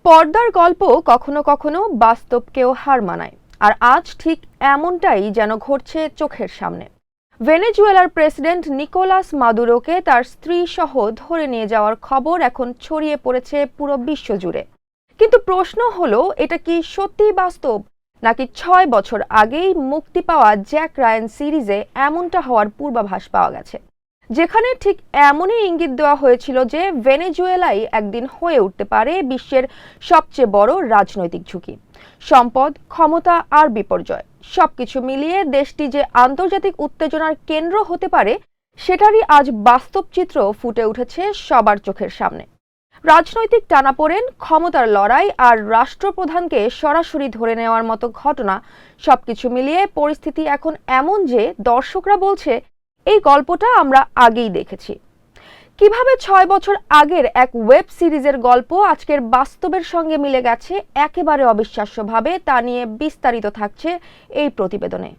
পর্দার গল্প কখনো কখনো বাস্তবকেও হার মানায়, আর আজ ঠিক এমনটাই যেন ঘটছে চোখের সামনে। ভেনেজুয়েলার প্রেসিডেন্ট নিকোলাস মাদুরোকে তার স্ত্রী সহ ধরে নিয়ে যাওয়ার খবর এখন ছড়িয়ে পড়েছে পুরো বিশ্ব জুড়ে। কিন্তু প্রশ্ন হলো, এটা কি সত্যিই বাস্তব, নাকি ৬ বছর আগেই মুক্তি পাওয়া জ্যাক রায়ান সিরিজে এমনটা হওয়ার পূর্বাভাস পাওয়া গেছে, যেখানে ঠিক এমনই ইঙ্গিত দেওয়া হয়েছিল যে ভেনেজুয়েলাই একদিন হয়ে উঠতে পারে বিশ্বের সবচেয়ে বড় রাজনৈতিক ঝুঁকি। সম্পদ, ক্ষমতা আর বিপর্যয় সবকিছু মিলিয়ে দেশটি যে আন্তর্জাতিক উত্তেজনার কেন্দ্র হতে পারে, সেটারই আজ বাস্তব চিত্র ফুটে উঠেছে সবার চোখের সামনে। রাজনৈতিক টানাপোড়েন, ক্ষমতার লড়াই আর রাষ্ট্রপ্রধানকে সরাসরি ধরে নেওয়ার মতো ঘটনা সবকিছু মিলিয়ে পরিস্থিতি এখন এমন যে দর্শকরা বলছে, এই গল্পটা আমরা আগেই দেখেছি। কিভাবে ৬ বছর আগের এক ওয়েব সিরিজের গল্প আজকের বাস্তবের সঙ্গে মিলে গেছে একেবারে অবিশ্বাস্যভাবে, তা নিয়ে বিস্তারিত থাকছে এই প্রতিবেদনে।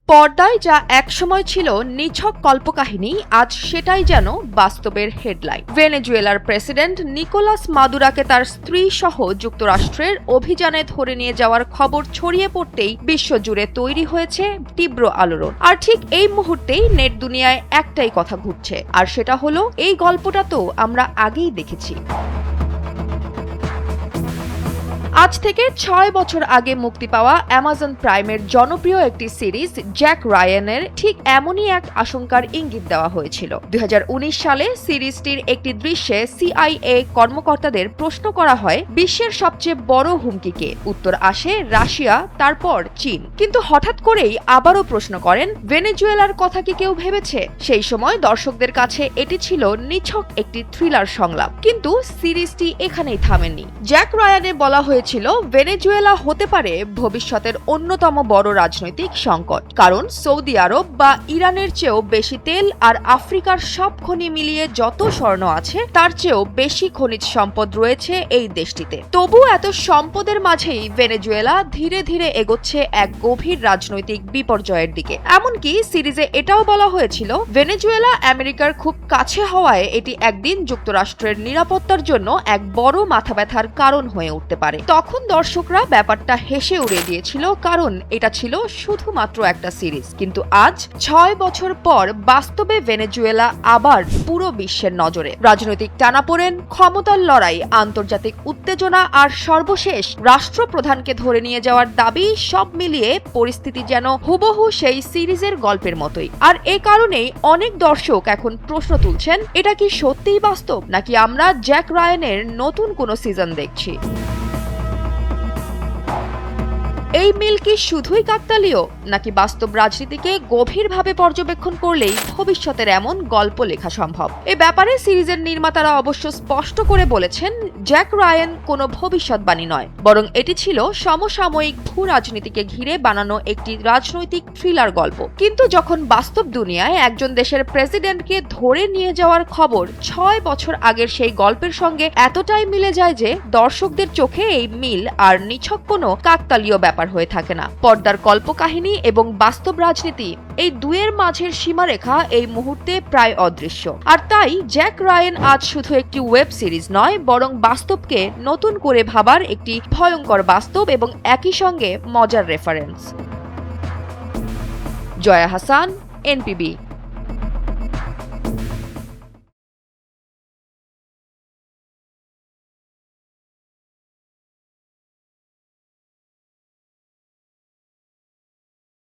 পর্দায় যা একসময় ছিল নিছক কল্পকাহিনী, আজ সেটাই যেন বাস্তবের হেডলাইন। ভেনেজুয়েলার প্রেসিডেন্ট নিকোলাস মাদুরাকে তার স্ত্রী সহ যুক্তরাষ্ট্রের অভিযানে ধরে নিয়ে যাওয়ার খবর ছড়িয়ে পড়তেই বিশ্বজুড়ে তৈরি হয়েছে তীব্র আলোড়ন। আর ঠিক এই মুহূর্তেই নেট দুনিয়ায় একটাই কথা ঘুরছে, আর সেটা হলো, এই গল্পটা তো আমরা আগেই দেখেছি। আজ থেকে ৬ বছর আগে মুক্তি পাওয়া অ্যামাজন প্রাইমের জনপ্রিয় একটি সিরিজ জ্যাক রায়ানের ঠিক এমনই এক আশঙ্কার ইঙ্গিত দেওয়া হয়েছিল। ২০১৯ সালে সিরিজটির একটি দৃশ্যে সিআইএ কর্মকর্তাদের প্রশ্ন করা হয়, বিশ্বের সবচেয়ে বড় হুমকি কে? উত্তর আসে রাশিয়া, তারপর চীন। কিন্তু হঠাৎ করেই আবারও প্রশ্ন করেন, ভেনেজুয়েলার কথা কি কেউ ভেবেছে? সেই সময় দর্শকদের কাছে এটি ছিল নিছক একটি থ্রিলার সংলাপ। কিন্তু সিরিজটি এখানেই থামেনি। জ্যাক রায়ানে বলা হয়েছে ভেনেজুয়েলা হতে পারে ভবিষ্যতের অন্যতম বড় রাজনৈতিক সংকট, কারণ সৌদি আরব বা ইরানের চেয়েও বেশি তেল আর আফ্রিকার সব খনি মিলিয়ে যত স্বর্ণ আছে তার চেয়েও বেশি খনিজ সম্পদ রয়েছে এই দেশটিতে। তবু এত সম্পদের মাঝেই ভেনেজুয়েলা ধীরে ধীরে এগোচ্ছে এক গভীর রাজনৈতিক বিপর্যয়ের দিকে। এমনকি সিরিজে এটাও বলা হয়েছিল, ভেনেজুয়েলা আমেরিকার খুব কাছে হওয়ায় এটি একদিন যুক্তরাষ্ট্রের নিরাপত্তার জন্য এক বড় মাথা ব্যথার কারণ হয়ে উঠতে পারে। তখন দর্শকরা ব্যাপারটা হেসে উড়িয়ে দিয়েছিল, কারণ এটা ছিল শুধুমাত্র একটা সিরিজ। কিন্তু আজ ৬ বছর পর বাস্তবে ভেনেজুয়েলা আবার পুরো বিশ্বের নজরে। রাজনৈতিক টানাপোড়েন, ক্ষমতার লড়াই, আন্তর্জাতিক উত্তেজনা আর সর্বশেষ রাষ্ট্রপ্রধানকে ধরে নিয়ে যাওয়ার দাবি, সব মিলিয়ে পরিস্থিতি যেন হুবহু সেই সিরিজের গল্পের মতোই। আর এ কারণেই অনেক দর্শক এখন প্রশ্ন তুলছেন, এটা কি সত্যিই বাস্তব, নাকি আমরা জ্যাক রায়ানের নতুন কোনো সিজন দেখছি? এই মিল কি শুধুই কাকতালীয়, নাকি বাস্তব রাজনীতিকে গভীরভাবে পর্যবেক্ষণ করলেই ভবিষ্যতের এমন গল্প লেখা সম্ভব? এ ব্যাপারে সিরিজের নির্মাতারা অবশ্য স্পষ্ট করে বলেছেন, জ্যাক রায়ান কোনো ভবিষ্যৎবাণী নয়, বরং এটি ছিল সমসাময়িক ভূ রাজনীতিকে ঘিরে বানানো একটি রাজনৈতিক থ্রিলার গল্প। কিন্তু যখন বাস্তব দুনিয়ায় একজন দেশের প্রেসিডেন্টকে ধরে নিয়ে যাওয়ার খবর ৬ বছর আগের সেই গল্পের সঙ্গে এতটাই মিলে যায় যে দর্শকদের চোখে এই মিল আর নিছক কোনো কাকতালীয় ব্যাপার হয়ে থাকে না। পর্দার কল্পকাহিনী এবং বাস্তব রাজনীতি, এই দুয়ের মাঝের সীমারেখা এই মুহূর্তে প্রায় অদৃশ্য। আর তাই জ্যাক রায়ান আজ শুধু একটি ওয়েব সিরিজ নয়, বরং বাস্তবকে নতুন করে ভাবার একটি ভয়ঙ্কর বাস্তব এবং একই সঙ্গে মজার রেফারেন্স। জয়া হাসান, এনপিবি।